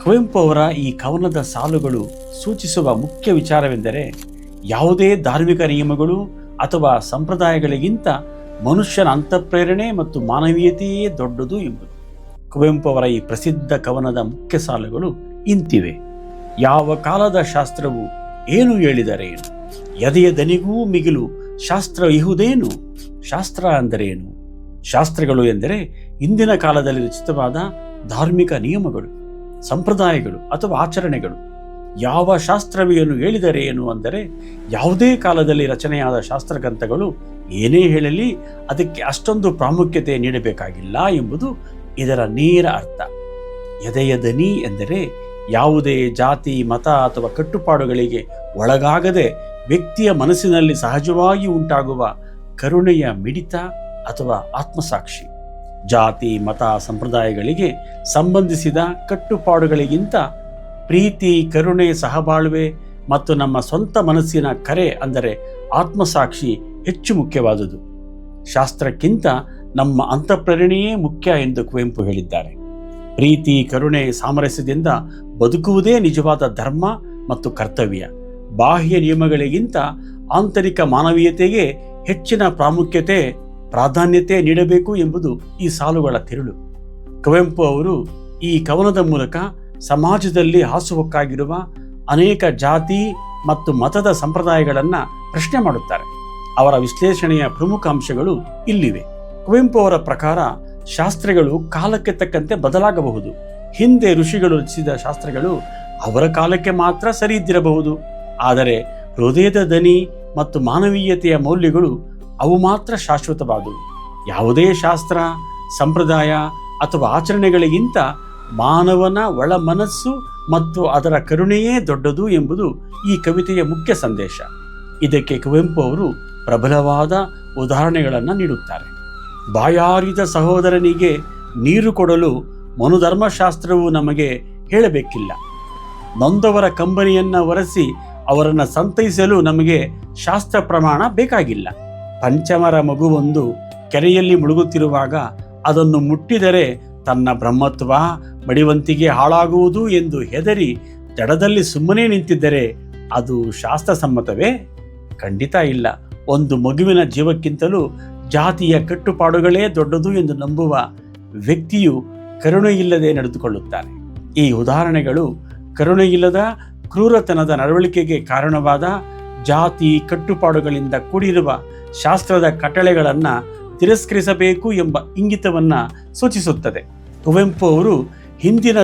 ಕುವೆಂಪು ಅವರ ಈ ಕವನದ ಸಾಲುಗಳು ಸೂಚಿಸುವ ಮುಖ್ಯ ವಿಚಾರವೆಂದರೆ ಯಾವುದೇ ಧಾರ್ಮಿಕ ನಿಯಮಗಳು ಅಥವಾ ಸಂಪ್ರದಾಯಗಳಿಗಿಂತ ಮನುಷ್ಯನ ಅಂತಃಪ್ರೇರಣೆ ಮತ್ತು ಮಾನವೀಯತೆಯೇ ದೊಡ್ಡದು ಎಂಬುದು. ಕುವೆಂಪು ಅವರ ಈ ಪ್ರಸಿದ್ಧ ಕವನದ ಮುಖ್ಯ ಸಾಲುಗಳು ಇಂತಿವೆ. ಯಾವ ಕಾಲದ ಶಾಸ್ತ್ರವು ಏನು ಹೇಳಿದರೇನು, ಎದೆಯ ದನಿಗೂ ಮಿಗಿಲು ಶಾಸ್ತ್ರ ಇಹುದೇನು, ಶಾಸ್ತ್ರ ಅಂದರೇನು? ಶಾಸ್ತ್ರಗಳು ಎಂದರೆ ಇಂದಿನ ಕಾಲದಲ್ಲಿ ರಚಿತವಾದ ಧಾರ್ಮಿಕ ನಿಯಮಗಳು, ಸಂಪ್ರದಾಯಗಳು ಅಥವಾ ಆಚರಣೆಗಳು. ಯಾವ ಶಾಸ್ತ್ರವೇನು ಹೇಳಿದರೇನು ಅಂದರೆ ಯಾವುದೇ ಕಾಲದಲ್ಲಿ ರಚನೆಯಾದ ಶಾಸ್ತ್ರಗ್ರಂಥಗಳು ಏನೇ ಹೇಳಲಿ ಅದಕ್ಕೆ ಅಷ್ಟೊಂದು ಪ್ರಾಮುಖ್ಯತೆ ನೀಡಬೇಕಾಗಿಲ್ಲ ಎಂಬುದು ಇದರ ನೇರ ಅರ್ಥ. ಎದೆಯ ದನಿ ಎಂದರೆ ಯಾವುದೇ ಜಾತಿ, ಮತ ಅಥವಾ ಕಟ್ಟುಪಾಡುಗಳಿಗೆ ಒಳಗಾಗದೆ ವ್ಯಕ್ತಿಯ ಮನಸ್ಸಿನಲ್ಲಿ ಸಹಜವಾಗಿ ಉಂಟಾಗುವ ಕರುಣೆಯ ಮಿಡಿತ ಅಥವಾ ಆತ್ಮಸಾಕ್ಷಿ. ಜಾತಿ, ಮತ, ಸಂಪ್ರದಾಯಗಳಿಗೆ ಸಂಬಂಧಿಸಿದ ಕಟ್ಟುಪಾಡುಗಳಿಗಿಂತ ಪ್ರೀತಿ, ಕರುಣೆ, ಸಹಬಾಳ್ವೆ ಮತ್ತು ನಮ್ಮ ಸ್ವಂತ ಮನಸ್ಸಿನ ಕರೆ ಅಂದರೆ ಆತ್ಮಸಾಕ್ಷಿ ಹೆಚ್ಚು ಮುಖ್ಯವಾದುದು. ಶಾಸ್ತ್ರಕ್ಕಿಂತ ನಮ್ಮ ಅಂತಃಪ್ರೇರಣೆಯೇ ಮುಖ್ಯ ಎಂದು ಕುವೆಂಪು ಹೇಳಿದ್ದಾರೆ. ಪ್ರೀತಿ, ಕರುಣೆ, ಸಾಮರಸ್ಯದಿಂದ ಬದುಕುವುದೇ ನಿಜವಾದ ಧರ್ಮ ಮತ್ತು ಕರ್ತವ್ಯ. ಬಾಹ್ಯ ನಿಯಮಗಳಿಗಿಂತ ಆಂತರಿಕ ಮಾನವೀಯತೆಗೆ ಹೆಚ್ಚಿನ ಪ್ರಾಧಾನ್ಯತೆ ನೀಡಬೇಕು ಎಂಬುದು ಈ ಸಾಲುಗಳ ತಿರುಳು. ಕುವೆಂಪು ಅವರು ಈ ಕವನದ ಮೂಲಕ ಸಮಾಜದಲ್ಲಿ ಹಾಸುಹೊಕ್ಕಾಗಿರುವ ಅನೇಕ ಜಾತಿ ಮತ್ತು ಮತದ ಸಂಪ್ರದಾಯಗಳನ್ನು ಪ್ರಶ್ನೆ ಮಾಡುತ್ತಾರೆ. ಅವರ ವಿಶ್ಲೇಷಣೆಯ ಪ್ರಮುಖ ಅಂಶಗಳು ಇಲ್ಲಿವೆ. ಕುವೆಂಪು ಅವರ ಪ್ರಕಾರ ಶಾಸ್ತ್ರಗಳು ಕಾಲಕ್ಕೆ ತಕ್ಕಂತೆ ಬದಲಾಗಬಹುದು. ಹಿಂದೆ ಋಷಿಗಳು ರಚಿಸಿದ ಶಾಸ್ತ್ರಗಳು ಅವರ ಕಾಲಕ್ಕೆ ಮಾತ್ರ ಸರಿ ಇದ್ದಿರಬಹುದು. ಆದರೆ ಹೃದಯದ ದನಿ ಮತ್ತು ಮಾನವೀಯತೆಯ ಮೌಲ್ಯಗಳು ಅವು ಮಾತ್ರ ಶಾಶ್ವತವಾದವು. ಯಾವುದೇ ಶಾಸ್ತ್ರ, ಸಂಪ್ರದಾಯ ಅಥವಾ ಆಚರಣೆಗಳಿಗಿಂತ ಮಾನವನ ಒಳ ಮನಸ್ಸು ಮತ್ತು ಅದರ ಕರುಣೆಯೇ ದೊಡ್ಡದು ಎಂಬುದು ಈ ಕವಿತೆಯ ಮುಖ್ಯ ಸಂದೇಶ. ಇದಕ್ಕೆ ಕುವೆಂಪು ಅವರು ಪ್ರಬಲವಾದ ಉದಾಹರಣೆಗಳನ್ನು ನೀಡುತ್ತಾರೆ. ಬಾಯಾರಿದ ಸಹೋದರನಿಗೆ ನೀರು ಕೊಡಲು ಮನುಧರ್ಮಶಾಸ್ತ್ರವು ನಮಗೆ ಹೇಳಬೇಕಿಲ್ಲ. ನೊಂದವರ ಕಂಬನಿಯನ್ನು ಒರೆಸಿ ಅವರನ್ನು ಸಂತೈಸಲು ನಮಗೆ ಶಾಸ್ತ್ರ ಪ್ರಮಾಣ ಬೇಕಾಗಿಲ್ಲ. ಪಂಚಮರ ಮಗುವೊಂದು ಕೆರೆಯಲ್ಲಿ ಮುಳುಗುತ್ತಿರುವಾಗ ಅದನ್ನು ಮುಟ್ಟಿದರೆ ತನ್ನ ಬ್ರಹ್ಮತ್ವ, ಮಡಿವಂತಿಗೆ ಹಾಳಾಗುವುದು ಎಂದು ಹೆದರಿ ದಡದಲ್ಲಿ ಸುಮ್ಮನೆ ನಿಂತಿದ್ದರೆ ಅದು ಶಾಸ್ತ್ರಸಮ್ಮತವೇ? ಖಂಡಿತ ಇಲ್ಲ. ಒಂದು ಮಗುವಿನ ಜೀವಕ್ಕಿಂತಲೂ ಜಾತಿಯ ಕಟ್ಟುಪಾಡುಗಳೇ ದೊಡ್ಡದು ಎಂದು ನಂಬುವ ವ್ಯಕ್ತಿಯು ಕರುಣೆಯಿಲ್ಲದೆ ನಡೆದುಕೊಳ್ಳುತ್ತಾನೆ. ಈ ಉದಾಹರಣೆಗಳು ಕರುಣೆಯಿಲ್ಲದ ಕ್ರೂರತನದ ನಡವಳಿಕೆಗೆ ಕಾರಣವಾದ ಜಾತಿ ಕಟ್ಟುಪಾಡುಗಳಿಂದ ಕೂಡಿರುವ ಶಾಸ್ತ್ರದ ಕಟ್ಟಳೆಗಳನ್ನು ತಿರಸ್ಕರಿಸಬೇಕು ಎಂಬ ಇಂಗಿತವನ್ನು ಸೂಚಿಸುತ್ತದೆ. ಕುವೆಂಪು ಅವರು ಹಿಂದಿನ